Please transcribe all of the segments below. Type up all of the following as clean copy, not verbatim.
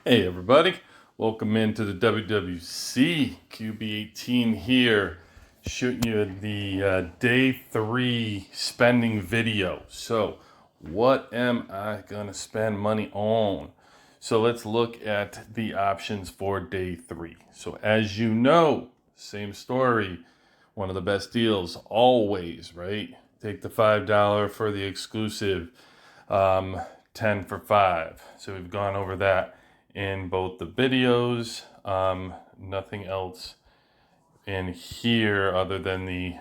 Hey everybody, welcome into the WWC QB18 here, shooting you the day 3 spending video. So what am I gonna spend money on? So let's look at the options for day 3. So as you know, same story, one of the best deals always, right? Take the $5 for the exclusive, 10 for 5. So we've gone over that in both the videos. Nothing else in here other than the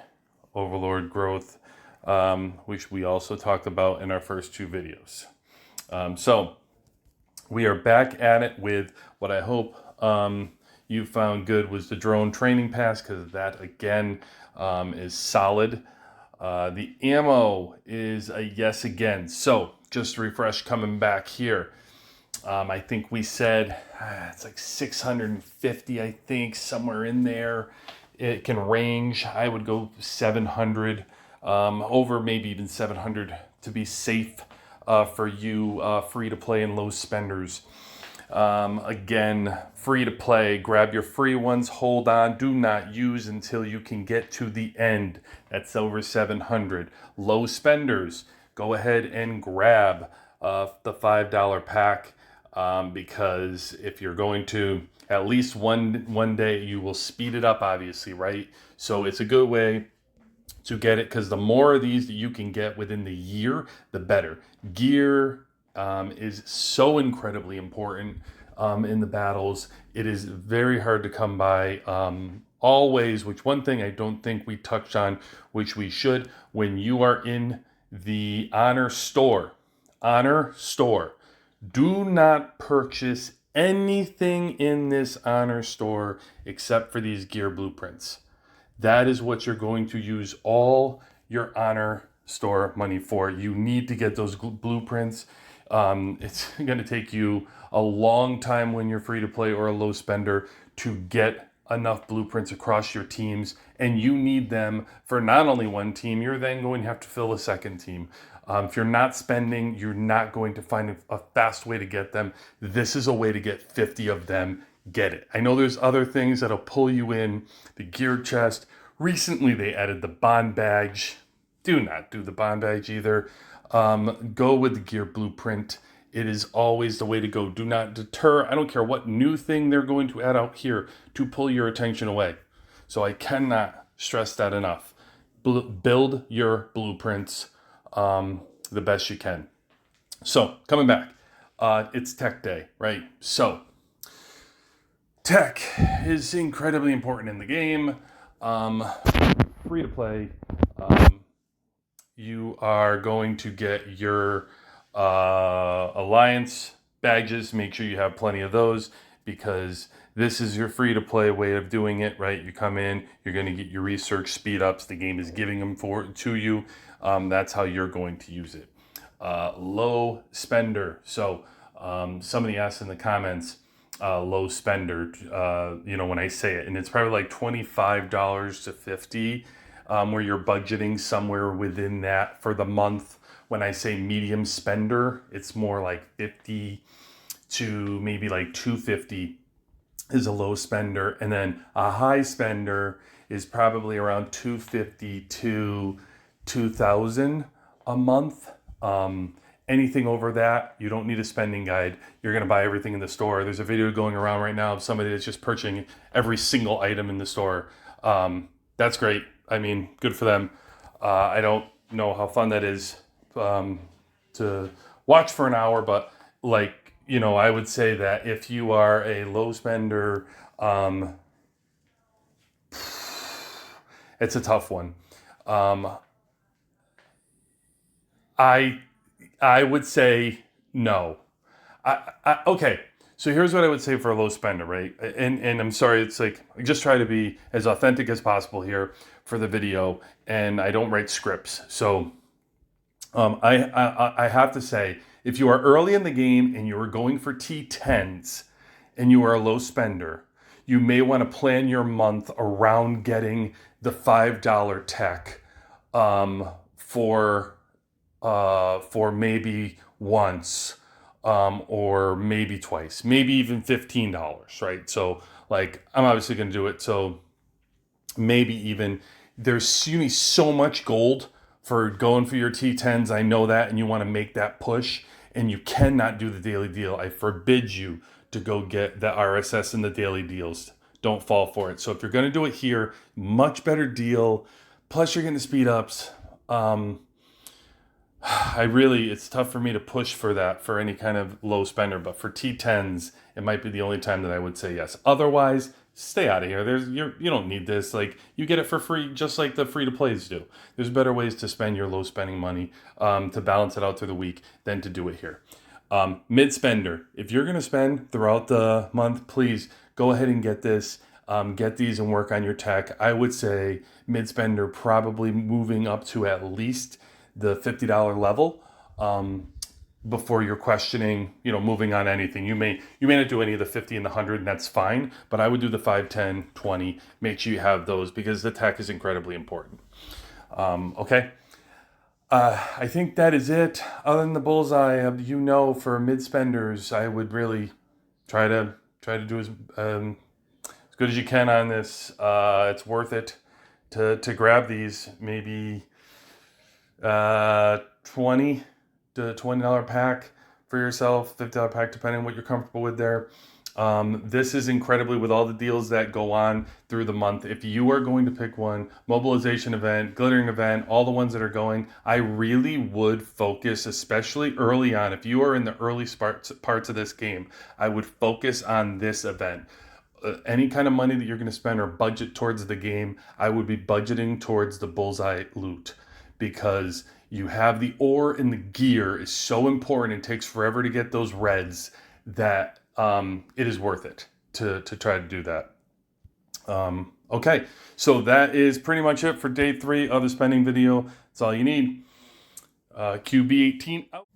Overlord growth, which we also talked about in our first 2 videos. So we are back at it with what I hope you found good was the drone training pass, because that again is solid. The ammo is a yes again. So just to refresh, coming back here, I think we said it's like 650, I think, somewhere in there. It can range. I would go 700, over maybe even 700 to be safe for you free to play and low spenders. Again, free to play. Grab your free ones. Hold on. Do not use until you can get to the end. That's over 700. Low spenders, go ahead and grab the $5 pack. Because if you're going to at least one day, you will speed it up, obviously, right? So it's a good way to get it, because the more of these that you can get within the year, the better. Gear is so incredibly important in the battles. It is very hard to come by. Always, which one thing I don't think we touched on, which we should, when you are in the honor store, do not purchase anything in this honor store except for these gear blueprints. That is what you're going to use all your honor store money for. You need to get those blueprints. It's going to take you a long time when you're free to play or a low spender to get enough blueprints across your teams, and you need them for not only one team, you're then going to have to fill a second team. If you're not spending, you're not going to find a fast way to get them. This is a way to get 50 of them. Get it. I know there's other things that'll pull you in. The gear chest. Recently they added the bond badge. Do not do the bond badge either. Go with the gear blueprint. It is always the way to go. Do not deter. I don't care what new thing they're going to add out here to pull your attention away. So I cannot stress that enough. Build your blueprints the best you can. So coming back, it's tech day, right? So tech is incredibly important in the game. Free to play. You are going to get your alliance badges. Make sure you have plenty of those, because this is your free to play way of doing it, right? You come in, you're going to get your research speed ups. The game is giving them to you. That's how you're going to use it. Low spender. So somebody asked in the comments, low spender, when I say it, and it's probably like $25 to $50, where you're budgeting somewhere within that for the month. When I say medium spender, it's more like 50 to maybe like 250 is a low spender, and then a high spender is probably around 250 to 2,000 a month. Anything over that, you don't need a spending guide. You're going to buy everything in the store. There's a video going around right now of somebody that's just purchasing every single item in the store. That's great. I mean, good for them. I don't know how fun that is to watch for an hour, but I would say that if you are a low spender, it's a tough one. I would say no. Okay, so here's what I would say for a low spender, right? And I'm sorry, it's like I just try to be as authentic as possible here for the video, and I don't write scripts. So I have to say, if you are early in the game and you are going for T10s and you are a low spender, you may want to plan your month around getting the $5 tech for maybe once or maybe twice, maybe even $15, right? So like I'm obviously going to do it. So maybe even there's you need so much gold for going for your T10s. I know that, and you want to make that push, and you cannot do the daily deal. I forbid you to go get the RSS and the daily deals. Don't fall for it. So if you're going to do it here, much better deal. Plus, you're getting the speed ups. It's tough for me to push for that for any kind of low spender, but for T10s, it might be the only time that I would say yes. Otherwise, stay out of here. You don't need this. Like, you get it for free, just like the free to plays do. There's better ways to spend your low spending money to balance it out through the week than to do it here. Mid spender, if you're going to spend throughout the month, please go ahead and get this. Get these and work on your tech. I would say mid spender probably moving up to at least the $50 level before you're questioning, moving on anything. You may not do any of the 50 and the 100, and that's fine, but I would do the 5, 10, 20. Make sure you have those because the tech is incredibly important. Okay. I think that is it. Other than the bullseye, for mid spenders, I would really try to do as good as you can on this. It's worth it to grab these. Maybe 20 to $20 pack for yourself, $50 pack, depending on what you're comfortable with there. This is incredibly with all the deals that go on through the month. If you are going to pick one, mobilization event, glittering event, all the ones that are going, I really would focus, especially early on. If you are in the early parts of this game, I would focus on this event. Any kind of money that you're going to spend or budget towards the game, I would be budgeting towards the bullseye loot, because you have the ore and the gear is so important. It takes forever to get those reds that it is worth it to try to do that. Okay, so that is pretty much it for day 3 of the spending video. That's all you need. QB18 out.